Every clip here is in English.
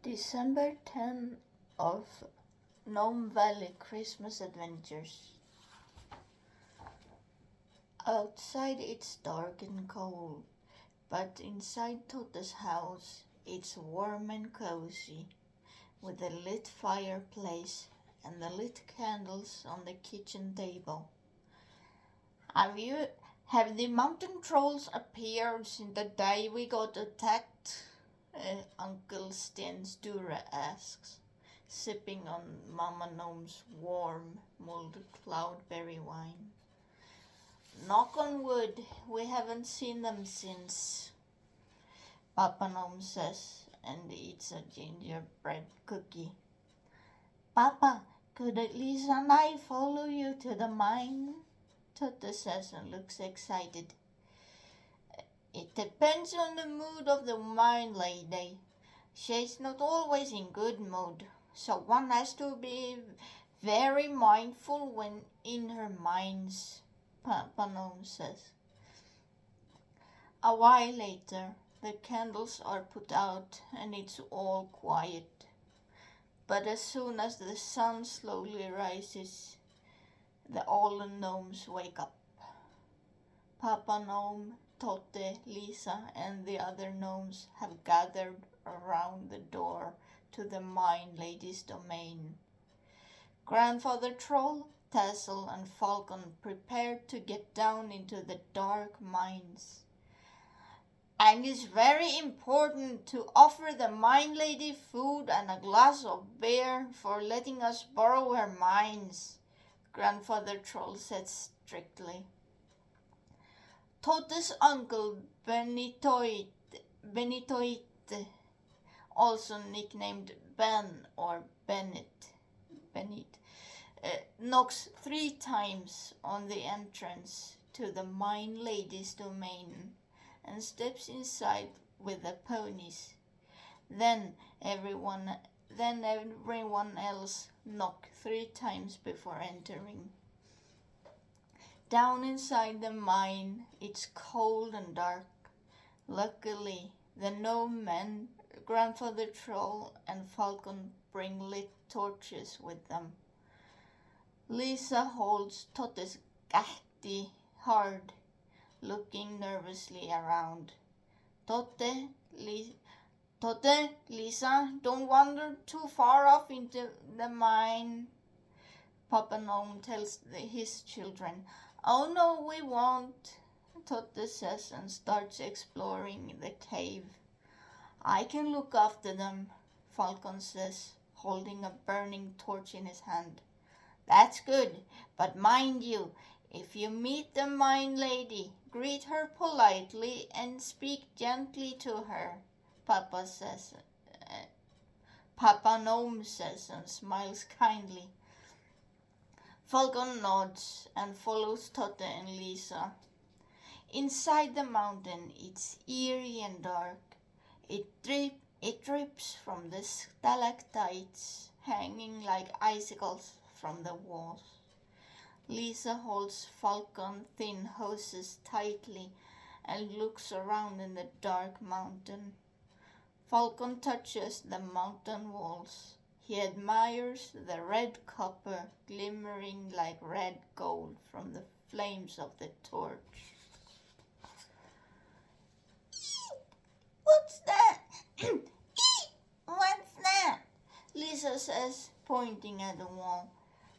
December 10 of Gnome Valley Christmas Adventures. Outside it's dark and cold, but inside Tote's house it's warm and cozy, with a lit fireplace and the lit candles on the kitchen table. Have the mountain trolls appeared since the day we got attacked? Uncle Sten Sture asks, sipping on Mama Gnome's warm, mulled cloudberry wine. Knock on wood, we haven't seen them since, Papa Gnome says, and eats a gingerbread cookie. Papa, could Lisa and I follow you to the mine? Tote says and looks excited. It depends on the mood of the mine lady. She's not always in good mood, so one has to be very mindful when in her mines, Papa Gnome says. A while later, the candles are put out and it's all quiet. But as soon as the sun slowly rises, all the gnomes wake up. Papa Gnome, Tote, Lisa, and the other gnomes have gathered around the door to the mine lady's domain. Grandfather Troll, Tassel, and Falcon prepared to get down into the dark mines. And it's very important to offer the mine lady food and a glass of beer for letting us borrow her mines, Grandfather Troll said strictly. Tote's uncle Benitoite, also nicknamed Ben or Bennett, knocks 3 times on the entrance to the mine lady's domain and steps inside with the ponies. Then everyone else knock 3 times before entering. Down inside the mine, it's cold and dark. Luckily, the gnome men, Grandfather Troll, and Falcon bring lit torches with them. Lisa holds Tote's gahti hard, looking nervously around. Tote, Lisa, don't wander too far off into the mine, Papa Gnome tells his children. Oh no, we won't, Tote says and starts exploring the cave. I can look after them, Falcon says, holding a burning torch in his hand. That's good, but mind you, if you meet the mine lady, greet her politely and speak gently to her, Papa Gnome says and smiles kindly. Falcon nods and follows Tote and Lisa. Inside the mountain, it's eerie and dark. It drips from the stalactites hanging like icicles from the walls. Lisa holds Falcon thin hoses tightly and looks around in the dark mountain. Falcon touches the mountain walls. He admires the red copper glimmering like red gold from the flames of the torch. What's that? What's that? Lisa says, pointing at the wall.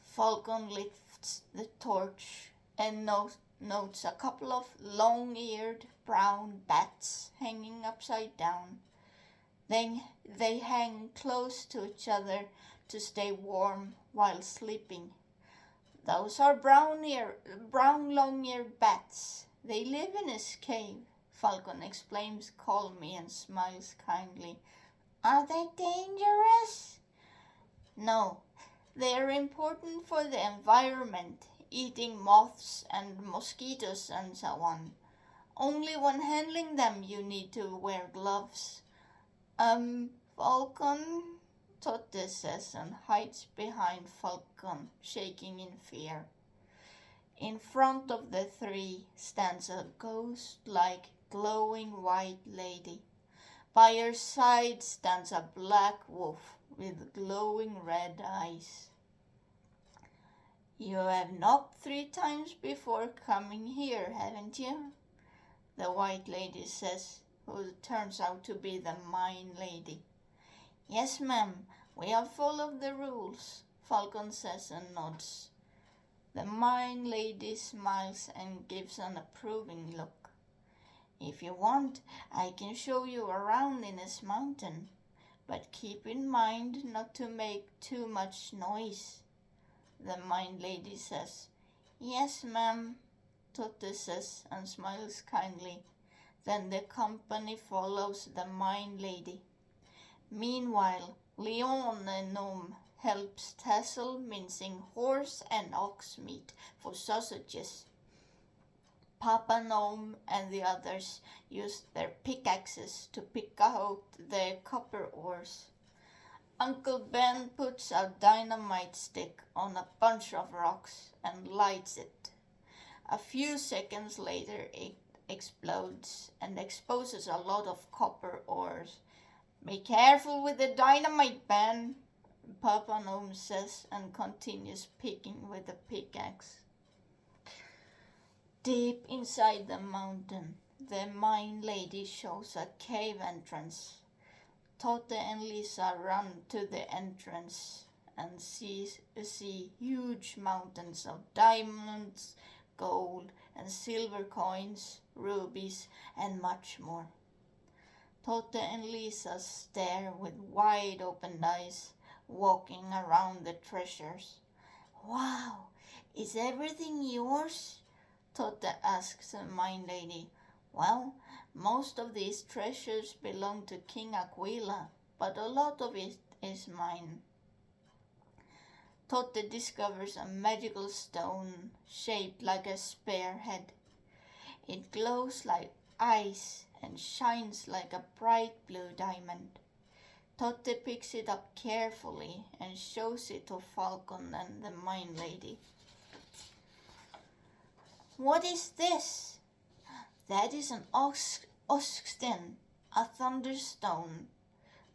Falcon lifts the torch and notes a couple of long-eared brown bats hanging upside down. Then they hang close to each other to stay warm while sleeping. Those are brown long-eared bats. They live in this cave, Falcon explains calmly and smiles kindly. Are they dangerous? No, they are important for the environment, eating moths and mosquitoes and so on. Only when handling them you need to wear gloves. Falcon, Tote says and hides behind Falcon, shaking in fear. In front of the 3 stands a ghost-like glowing white lady, By her side stands a black wolf with glowing red eyes. You have knocked 3 times before coming here, haven't you? The white lady says, who turns out to be the mine lady. Yes, ma'am, we are full of the rules, Falcon says and nods. The mine lady smiles and gives an approving look. If you want, I can show you around in this mountain, but keep in mind not to make too much noise, the mine lady says. Yes, ma'am, Totte says and smiles kindly. Then the company follows the mine lady. Meanwhile, Leon and Gnome helps Tassel mincing horse and ox meat for sausages. Papa Gnome and the others use their pickaxes to pick out the copper ores. Uncle Ben puts a dynamite stick on a bunch of rocks and lights it. A few seconds later it explodes and exposes a lot of copper ores. Be careful with the dynamite, Ben, Papa Gnome says and continues picking with the pickaxe. Deep inside the mountain, the mine lady shows a cave entrance. Totte and Lisa run to the entrance and see huge mountains of diamonds, gold and silver coins, rubies and much more. Totte and Lisa stare with wide open eyes, walking around the treasures. Wow, is everything yours? Totte asks the mine lady. Well, most of these treasures belong to King Aquila, but a lot of it is mine. Totte discovers a magical stone shaped like a spearhead. It glows like ice and shines like a bright blue diamond. Totte picks it up carefully and shows it to Falcon and the mine lady. What is this? That is an oxten, a thunderstone,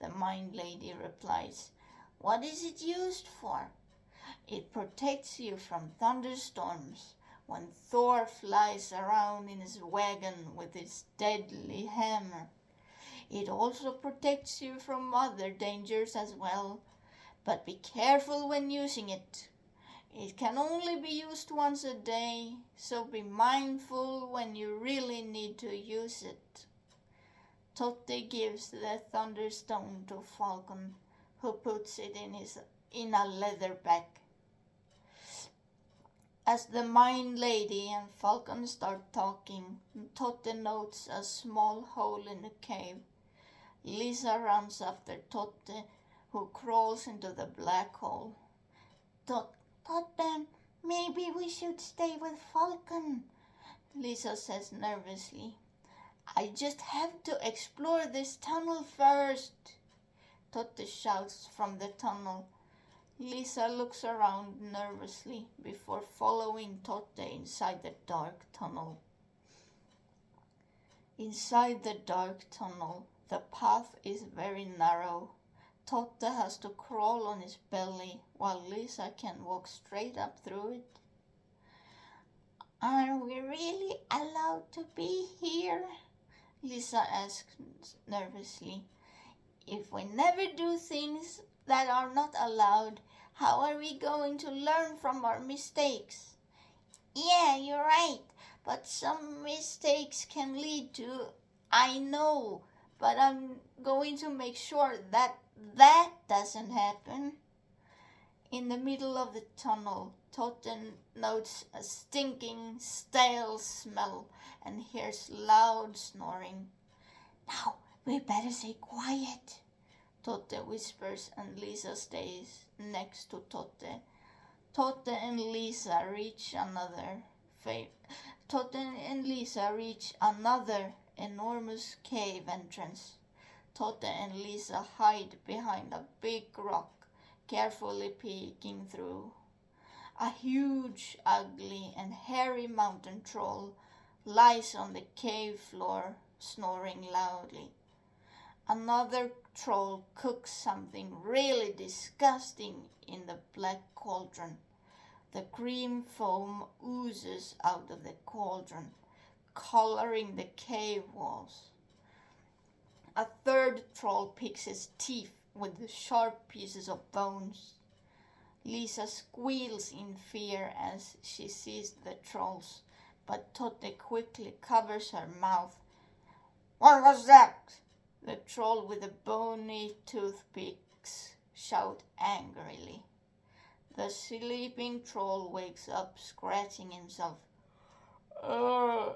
the mine lady replies. What is it used for? It protects you from thunderstorms when Thor flies around in his wagon with his deadly hammer. It also protects you from other dangers as well, but be careful when using it. It can only be used once a day, so be mindful when you really need to use it. Totte gives the thunderstone to Falcon, who puts it in a leather bag. As the mine lady and Falcon start talking, Totte notes a small hole in the cave. Lisa runs after Totte, who crawls into the black hole. Totte, maybe we should stay with Falcon, Lisa says nervously. I just have to explore this tunnel first, Totte shouts from the tunnel. Lisa looks around nervously before following Totte inside the dark tunnel. Inside the dark tunnel, the path is very narrow. Totte has to crawl on his belly while Lisa can walk straight up through it. Are we really allowed to be here? Lisa asks nervously. If we never do things that are not allowed, how are we going to learn from our mistakes? Yeah, you're right, but some mistakes can lead to, I know, but I'm going to make sure that doesn't happen. In the middle of the tunnel, Totten notes a stinking, stale smell and hears loud snoring. Now, we better stay quiet, Totte whispers, and Lisa stays next to Totte. Totte and Lisa reach another enormous cave entrance. Totte and Lisa hide behind a big rock, carefully peeking through. A huge, ugly, and hairy mountain troll lies on the cave floor, snoring loudly. Another troll cooks something really disgusting in the black cauldron. The cream foam oozes out of the cauldron, coloring the cave walls. A third troll picks his teeth with the sharp pieces of bones. Lisa squeals in fear as she sees the trolls, but Totte quickly covers her mouth. What was that? The troll with the bony toothpicks shout angrily. The sleeping troll wakes up, scratching himself. Uh,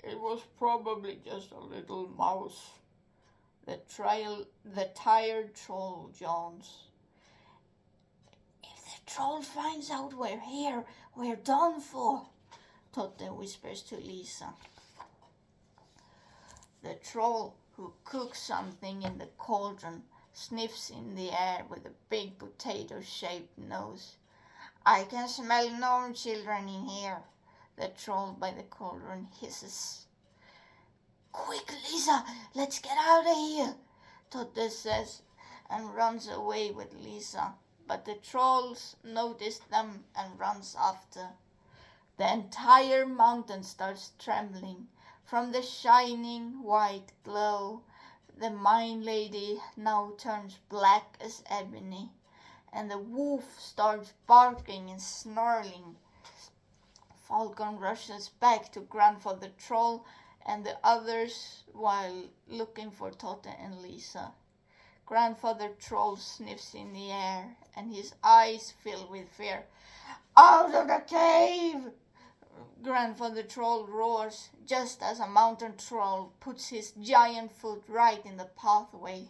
it was probably just a little mouse. The tired troll yawns. If the troll finds out we're here, we're done for, Totte whispers to Lisa. The troll who cooks something in the cauldron sniffs in the air with a big potato-shaped nose. I can smell gnome children in here, the troll by the cauldron hisses. Quick, Lisa, let's get out of here, Totte says and runs away with Lisa, but the trolls notice them and runs after. The entire mountain starts trembling. From the shining white glow, the mine lady now turns black as ebony, and the wolf starts barking and snarling. Falcon rushes back to Grandfather Troll and the others while looking for Totte and Lisa. Grandfather Troll sniffs in the air, and his eyes fill with fear. Out of the cave! Grandfather Troll roars, just as a mountain troll puts his giant foot right in the pathway.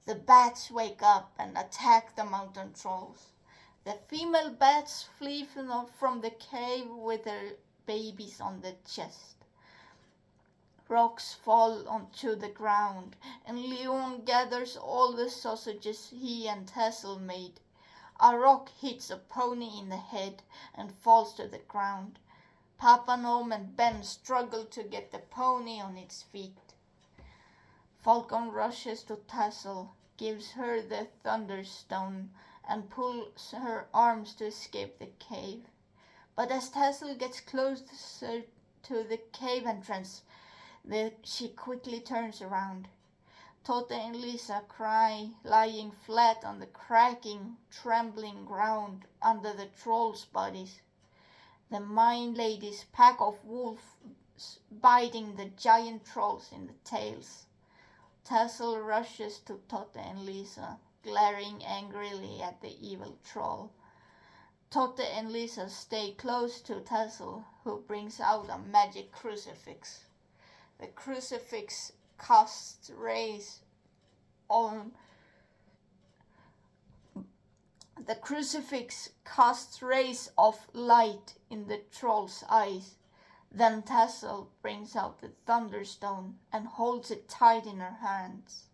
The bats wake up and attack the mountain trolls. The female bats flee from the cave with their babies on their chest. Rocks fall onto the ground, and Leon gathers all the sausages he and Tassel made. A rock hits a pony in the head and falls to the ground. Papa Gnome and Ben struggle to get the pony on its feet. Falcon rushes to Tassel, gives her the Thunderstone, and pulls her arms to escape the cave. But as Tassel gets closer to the cave entrance, she quickly turns around. Totte and Lisa cry, lying flat on the cracking, trembling ground under the trolls' bodies. The mine ladies pack of wolves biting the giant trolls in the tails. Tassel rushes to Totte and Lisa, glaring angrily at the evil troll. Totte and Lisa stay close to Tassel, who brings out a magic crucifix. The crucifix casts rays of light in the troll's eyes. Then Tassel brings out the Thunderstone and holds it tight in her hands.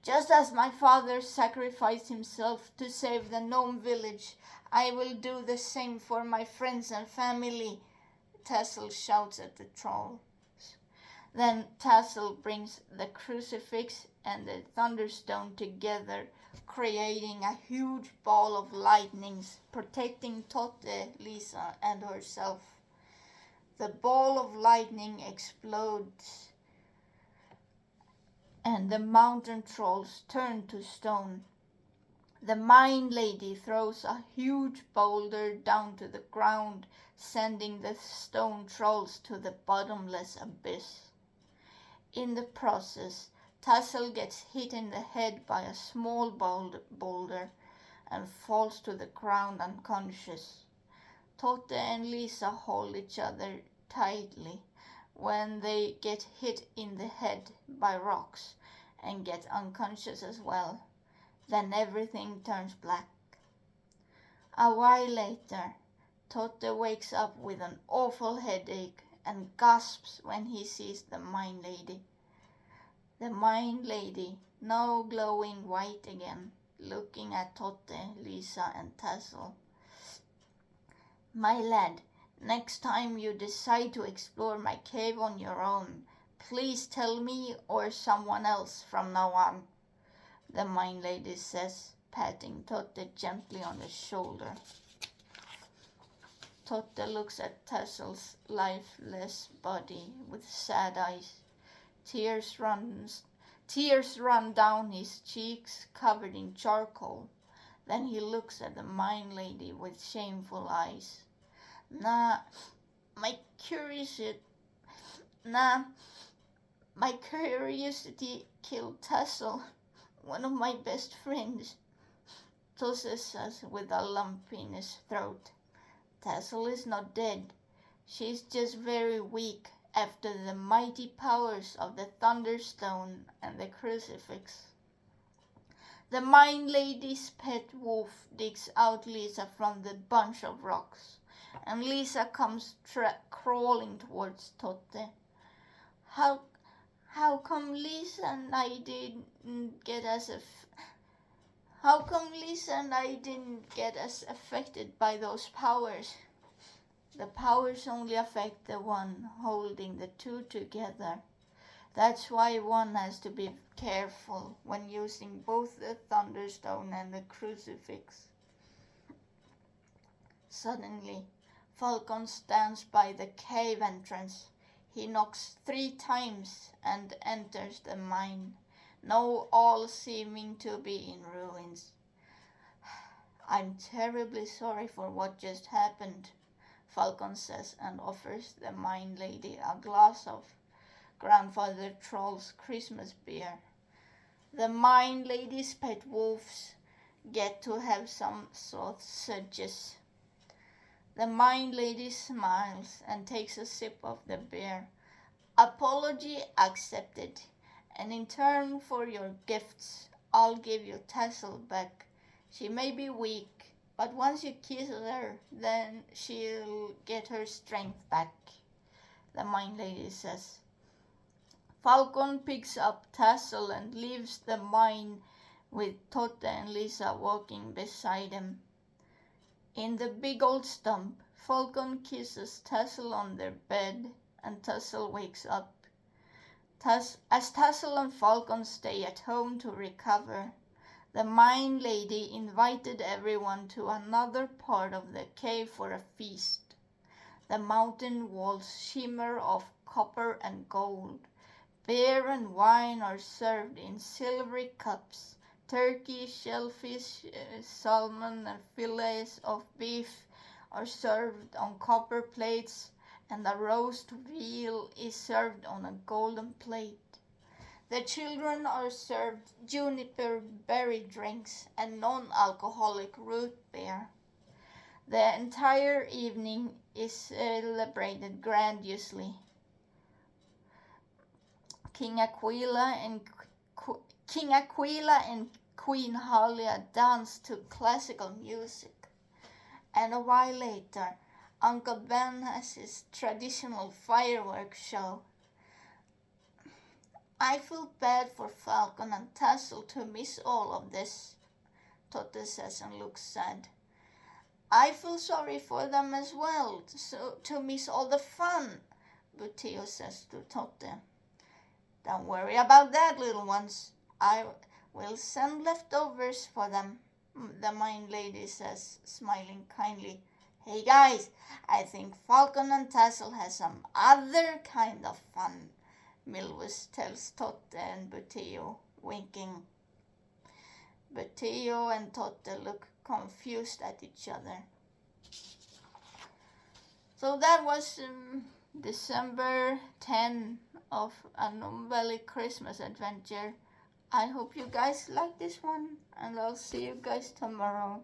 Just as my father sacrificed himself to save the gnome village, I will do the same for my friends and family, Tassel shouts at the troll. Then Tassel brings the crucifix and the Thunderstone together, creating a huge ball of lightnings, protecting Totte, Lisa, and herself. The ball of lightning explodes, and the mountain trolls turn to stone. The mine lady throws a huge boulder down to the ground, sending the stone trolls to the bottomless abyss. In the process, Tassel gets hit in the head by a small boulder and falls to the ground unconscious. Totte and Lisa hold each other tightly when they get hit in the head by rocks and get unconscious as well. Then everything turns black. A while later, Totte wakes up with an awful headache and gasps when he sees the mine lady. The mine lady, now glowing white again, looking at Totte, Lisa, and Tassel. My lad, next time you decide to explore my cave on your own, Please tell me or someone else from now on, the mine lady says, patting Totte gently on the shoulder. Totte looks at Tassel's lifeless body with sad eyes. Tears run down his cheeks, covered in charcoal. Then he looks at the mine lady with shameful eyes. Nah, my curiosity killed Tassel, one of my best friends, Tosse says with a lump in his throat. Tassel is not dead. She's just very weak after the mighty powers of the Thunderstone and the Crucifix. The mine lady's pet wolf digs out Lisa from the bunch of rocks, and Lisa comes crawling towards Totte. How come Lisa and I didn't get as affected by those powers? The powers only affect the one holding the two together. That's why one has to be careful when using both the Thunderstone and the Crucifix. Suddenly, Falcon stands by the cave entrance. He knocks 3 times and enters the mine, now all seeming to be in ruins. I'm terribly sorry for what just happened, Falcon says, and offers the mine lady a glass of Grandfather Troll's Christmas beer. The mine lady's pet wolves get to have some sausages. The mine lady smiles and takes a sip of the beer. Apology accepted, and in turn for your gifts, I'll give you Tassel back. She may be weak, but once you kiss her, then she'll get her strength back, the mine lady says. Falcon picks up Tassel and leaves the mine with Totte and Lisa walking beside him. In the big old stump, Falcon kisses Tassel on their bed, and Tassel wakes up. As Tassel and Falcon stay at home to recover, the mine lady invited everyone to another part of the cave for a feast. The mountain walls shimmer of copper and gold. Beer and wine are served in silvery cups. Turkey, shellfish, salmon, and fillets of beef are served on copper plates, and a roast veal is served on a golden plate. The children are served juniper berry drinks and non-alcoholic root beer. The entire evening is celebrated grandiosely. King Aquila and Queen Halia dance to classical music, and a while later, Uncle Ben has his traditional fireworks show. I feel bad for Falcon and Tassel to miss all of this, Totte says and looks sad. I feel sorry for them as well, to miss all the fun, Butteo says to Totte. Don't worry about that, little ones. I will send leftovers for them, the mine lady says, smiling kindly. Hey guys, I think Falcon and Tassel has some other kind of fun, Milvus tells Totte and Butteo, winking. Butteo and Totte look confused at each other. So that was December 10 of a Gnome Valley Christmas adventure. I hope you guys like this one, and I'll see you guys tomorrow.